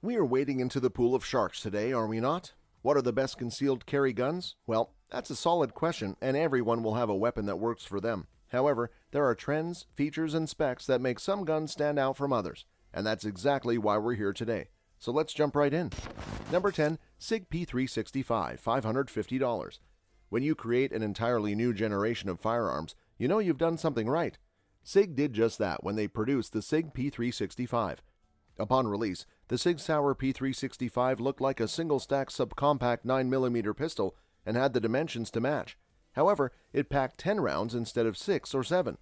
We are wading into the pool of sharks today, are we not? What are the best concealed carry guns? Well, that's a solid question, and everyone will have a weapon that works for them. However, there are trends, features, and specs that make some guns stand out from others, and that's exactly why we're here today. So let's jump right in. Number 10, Sig P365, $550. When you create an entirely new generation of firearms, you know you've done something right. Sig did just that when they produced the Sig P365. Upon release, the Sig Sauer P365 looked like a single-stack subcompact 9mm pistol and had the dimensions to match. However, it packed 10 rounds instead of 6 or 7.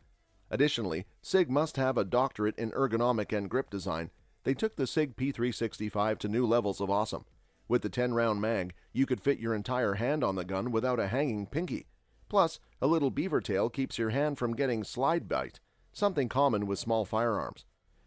Additionally, Sig must have a doctorate in ergonomic and grip design. They took the Sig P365 to new levels of awesome. With the 10-round mag, you could fit your entire hand on the gun without a hanging pinky. Plus, a little beaver tail keeps your hand from getting slide bite, something common with small firearms.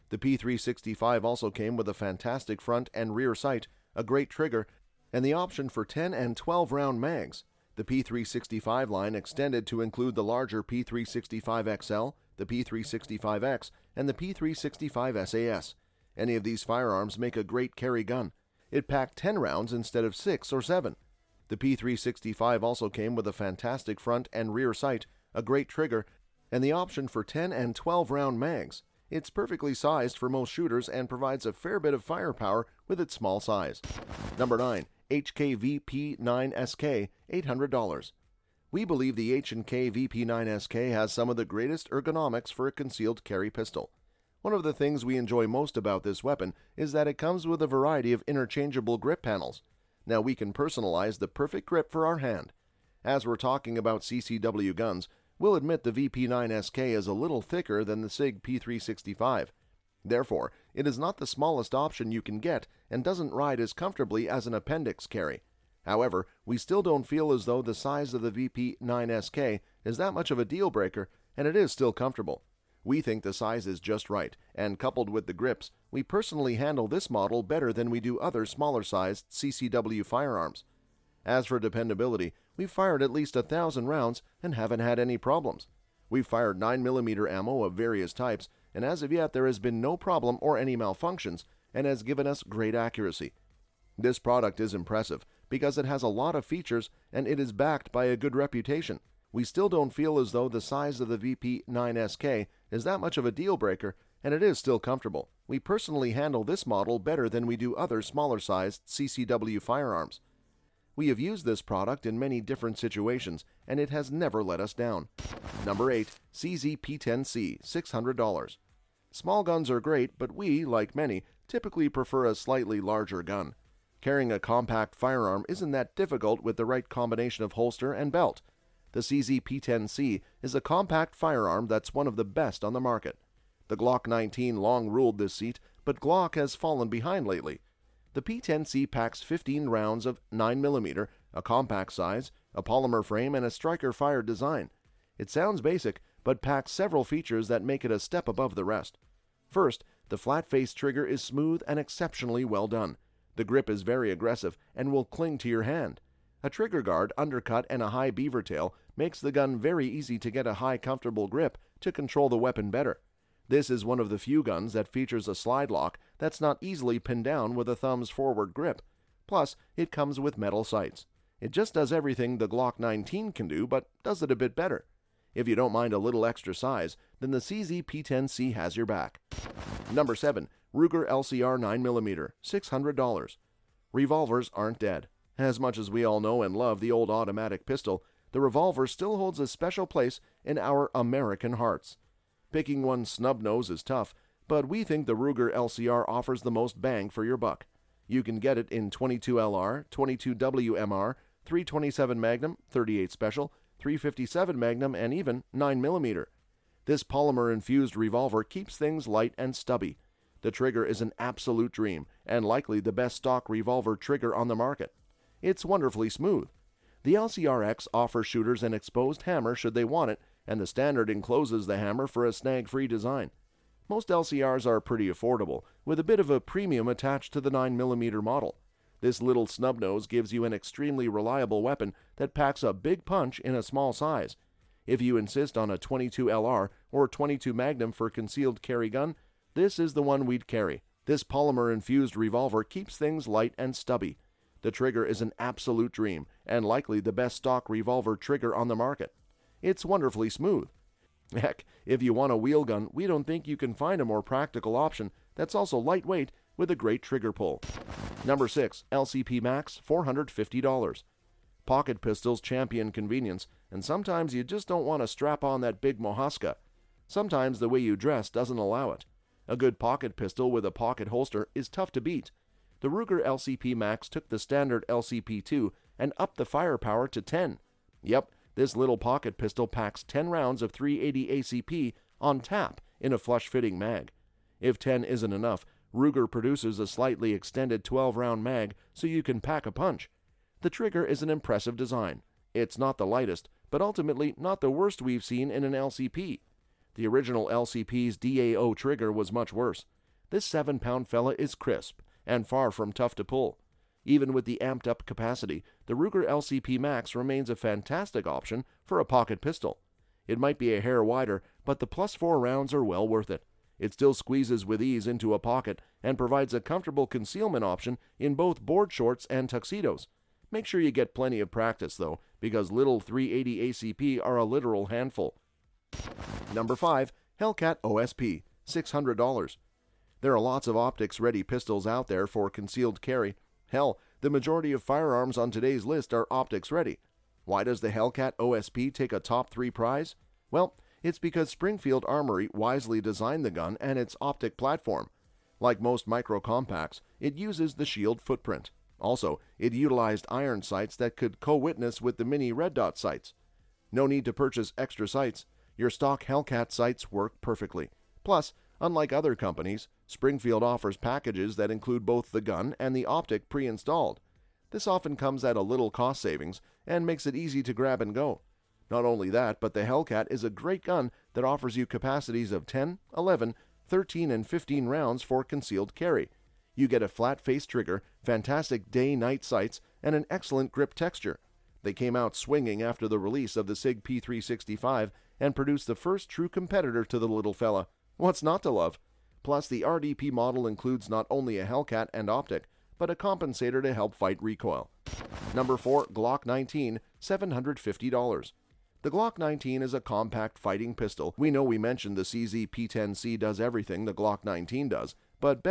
The P365 also came with a fantastic front and rear sight, a great trigger, and the option for 10 and 12-round mags. The P365 line extended to include the larger P365XL, the P365X, and the P365 SAS. Any of these firearms make a great carry gun. It packed 10 rounds instead of 6 or 7. The P365 also came with a fantastic front and rear sight, a great trigger, and the option for 10 and 12-round mags. It's perfectly sized for most shooters and provides a fair bit of firepower with its small size. Number 9, HK VP9SK, $800. We believe the H&K VP9SK has some of the greatest ergonomics for a concealed carry pistol. One of the things we enjoy most about this weapon is that it comes with a variety of interchangeable grip panels. Now we can personalize the perfect grip for our hand. As we're talking about CCW guns, we'll admit the VP9SK is a little thicker than the Sig P365. Therefore, it is not the smallest option you can get and doesn't ride as comfortably as an appendix carry. However, we still don't feel as though the size of the VP9SK is that much of a deal breaker, and it is still comfortable. We think the size is just right, and coupled with the grips, we personally handle this model better than we do other smaller-sized CCW firearms. As for dependability, we've fired at least 1,000 rounds and haven't had any problems. We've fired 9mm ammo of various types, and as of yet there has been no problem or any malfunctions, and has given us great accuracy. This product is impressive because it has a lot of features and it is backed by a good reputation. We still don't feel as though the size of the VP9SK is that much of a deal breaker, and it is still comfortable. We personally handle this model better than we do other smaller-sized CCW firearms. We have used this product in many different situations, and it has never let us down. Number 8, CZ P10C, $600. Small guns are great, but we, like many, typically prefer a slightly larger gun. Carrying a compact firearm isn't that difficult with the right combination of holster and belt. The CZ P10C is a compact firearm that's one of the best on the market. The Glock 19 long ruled this seat, but Glock has fallen behind lately. The P10C packs 15 rounds of 9mm, a compact size, a polymer frame, and a striker-fired design. It sounds basic, but packs several features that make it a step above the rest. First, the flat-face trigger is smooth and exceptionally well done. The grip is very aggressive and will cling to your hand. A trigger guard, undercut, and a high beaver tail makes the gun very easy to get a high comfortable grip to control the weapon better. This is one of the few guns that features a slide lock that's not easily pinned down with a thumb's forward grip. Plus, it comes with metal sights. It just does everything the Glock 19 can do, but does it a bit better. If you don't mind a little extra size, then the CZ P10C has your back. Number 7, Ruger LCR 9mm, $600. Revolvers aren't dead. As much as we all know and love the old automatic pistol, the revolver still holds a special place in our American hearts. Picking one snub nose is tough, but we think the Ruger LCR offers the most bang for your buck. You can get it in 22 LR, 22 WMR, 327 Magnum, 38 Special, 357 Magnum, and even 9mm. This polymer-infused revolver keeps things light and stubby. The trigger is an absolute dream, and likely the best stock revolver trigger on the market. It's wonderfully smooth. The LCRX offers shooters an exposed hammer should they want it, and the standard encloses the hammer for a snag-free design. Most LCRs are pretty affordable, with a bit of a premium attached to the 9mm model. This little snub nose gives you an extremely reliable weapon that packs a big punch in a small size. If you insist on a 22 LR or 22 Magnum for concealed carry gun, this is the one we'd carry. This polymer-infused revolver keeps things light and stubby. The trigger is an absolute dream, and likely the best stock revolver trigger on the market. It's wonderfully smooth. Heck, if you want a wheel gun, we don't think you can find a more practical option that's also lightweight with a great trigger pull. Number 6. LCP Max, $450. Pocket pistols champion convenience, and sometimes you just don't want to strap on that big Mohaska. Sometimes the way you dress doesn't allow it. A good pocket pistol with a pocket holster is tough to beat. The Ruger LCP Max took the standard LCP2 and upped the firepower to 10. Yep, this little pocket pistol packs 10 rounds of .380 ACP on tap in a flush-fitting mag. If 10 isn't enough, Ruger produces a slightly extended 12-round mag so you can pack a punch. The trigger is an impressive design. It's not the lightest, but ultimately not the worst we've seen in an LCP. The original LCP's DAO trigger was much worse. This 7-pound fella is crisp and far from tough to pull. Even with the amped-up capacity, the Ruger LCP Max remains a fantastic option for a pocket pistol. It might be a hair wider, but the +4 rounds are well worth it. It still squeezes with ease into a pocket and provides a comfortable concealment option in both board shorts and tuxedos. Make sure you get plenty of practice, though, because little .380 ACP are a literal handful. Number 5. Hellcat OSP, $600. There are lots of optics-ready pistols out there for concealed carry. Hell, the majority of firearms on today's list are optics-ready. Why does the Hellcat OSP take a top 3 prize? Well, it's because Springfield Armory wisely designed the gun and its optic platform. Like most micro-compacts, it uses the shield footprint. Also, it utilized iron sights that could co-witness with the mini red dot sights. No need to purchase extra sights. Your stock Hellcat sights work perfectly. Plus, unlike other companies, Springfield offers packages that include both the gun and the optic pre-installed. This often comes at a little cost savings and makes it easy to grab and go. Not only that, but the Hellcat is a great gun that offers you capacities of 10, 11, 13, and 15 rounds for concealed carry. You get a flat-face trigger, fantastic day-night sights, and an excellent grip texture. They came out swinging after the release of the Sig P365 and produced the first true competitor to the little fella. What's not to love? Plus, the RDP model includes not only a Hellcat and optic, but a compensator to help fight recoil. Number 4. Glock 19, $750. The Glock 19 is a compact fighting pistol. We know we mentioned the CZ P10C does everything the Glock 19 does, but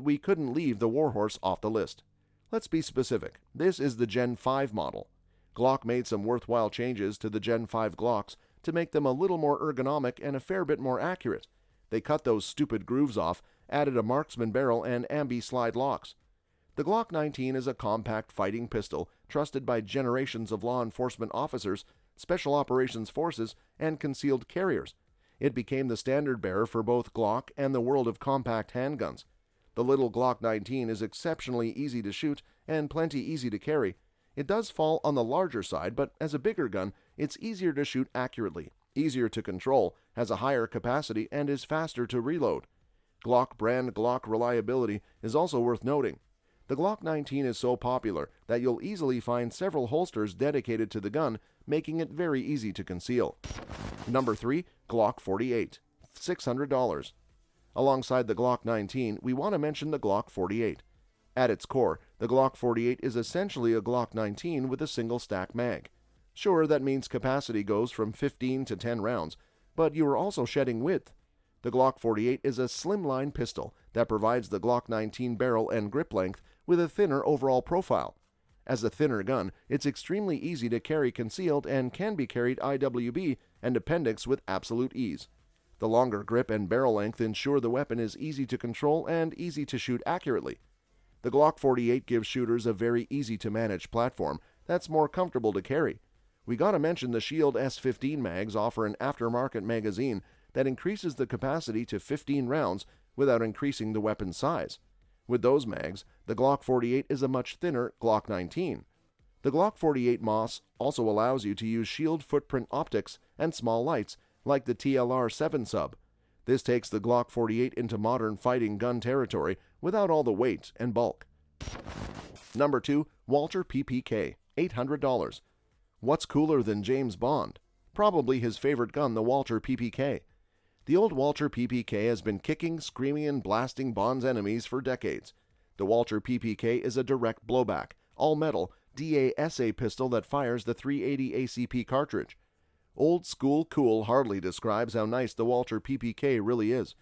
we couldn't leave the Warhorse off the list. Let's be specific. This is the Gen 5 model. Glock made some worthwhile changes to the Gen 5 Glocks to make them a little more ergonomic and a fair bit more accurate. They cut those stupid grooves off, added a marksman barrel, and ambi-slide locks. The Glock 19 is a compact fighting pistol trusted by generations of law enforcement officers, special operations forces, and concealed carriers. It became the standard bearer for both Glock and the world of compact handguns. The little Glock 19 is exceptionally easy to shoot and plenty easy to carry. It does fall on the larger side, but as a bigger gun, it's easier to shoot accurately, easier to control, has a higher capacity, and is faster to reload. Glock brand Glock reliability is also worth noting. The Glock 19 is so popular that you'll easily find several holsters dedicated to the gun, making it very easy to conceal. Number 3. Glock 48, $600. Alongside the Glock 19, we want to mention the Glock 48. At its core, the Glock 48 is essentially a Glock 19 with a single stack mag. Sure, that means capacity goes from 15 to 10 rounds, but you are also shedding width. The Glock 48 is a slimline pistol that provides the Glock 19 barrel and grip length with a thinner overall profile. As a thinner gun, it's extremely easy to carry concealed and can be carried IWB and appendix with absolute ease. The longer grip and barrel length ensure the weapon is easy to control and easy to shoot accurately. The Glock 48 gives shooters a very easy-to-manage platform that's more comfortable to carry. We gotta mention the Shield S15 mags offer an aftermarket magazine that increases the capacity to 15 rounds without increasing the weapon's size. With those mags, the Glock 48 is a much thinner Glock 19. The Glock 48 MOS also allows you to use shield footprint optics and small lights like the TLR 7 sub. This takes the Glock 48 into modern fighting gun territory without all the weight and bulk. Number 2. Walther PPK, $800. What's cooler than James Bond? Probably his favorite gun, the Walther PPK. The old Walter PPK has been kicking, screaming, and blasting Bond's enemies for decades. The Walter PPK is a direct blowback, all-metal, DASA pistol that fires the 380 ACP cartridge. Old School Cool hardly describes how nice the Walter PPK really is.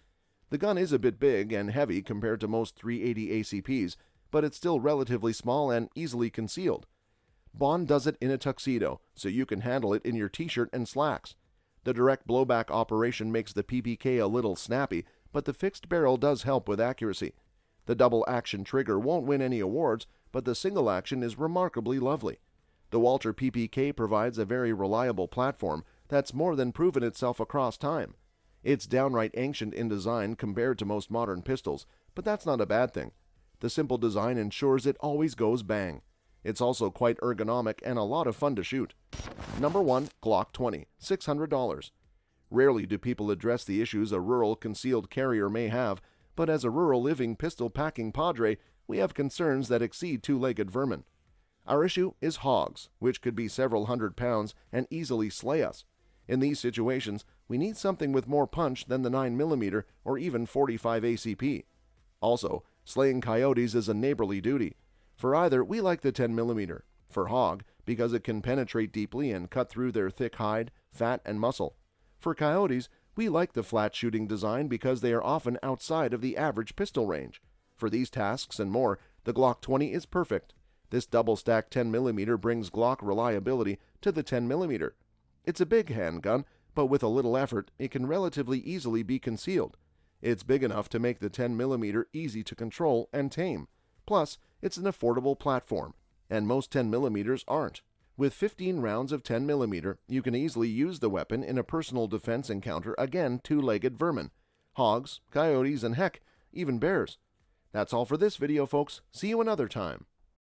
The gun is a bit big and heavy compared to most 380 ACPs, but it's still relatively small and easily concealed. Bond does it in a tuxedo, so you can handle it in your t-shirt and slacks. The direct blowback operation makes the PPK a little snappy, but the fixed barrel does help with accuracy. The double action trigger won't win any awards, but the single action is remarkably lovely. The Walter PPK provides a very reliable platform that's more than proven itself across time. It's downright ancient in design compared to most modern pistols, but that's not a bad thing. The simple design ensures it always goes bang. It's also quite ergonomic and a lot of fun to shoot. Number 1. Glock 20, $600. Rarely do people address the issues a rural concealed carrier may have, but as a rural living pistol-packing padre, we have concerns that exceed two-legged vermin. Our issue is hogs, which could be several hundred pounds and easily slay us. In these situations, we need something with more punch than the 9mm or even 45 ACP. Also, slaying coyotes is a neighborly duty. For either, we like the 10mm. For hog, because it can penetrate deeply and cut through their thick hide, fat, and muscle. For coyotes, we like the flat shooting design because they are often outside of the average pistol range. For these tasks and more, the Glock 20 is perfect. This double-stacked 10mm brings Glock reliability to the 10mm. It's a big handgun, but with a little effort, it can relatively easily be concealed. It's big enough to make the 10mm easy to control and tame. Plus, it's an affordable platform, and most 10mm aren't. With 15 rounds of 10mm, you can easily use the weapon in a personal defense encounter against two-legged vermin, hogs, coyotes, and heck, even bears. That's all for this video, folks. See you another time.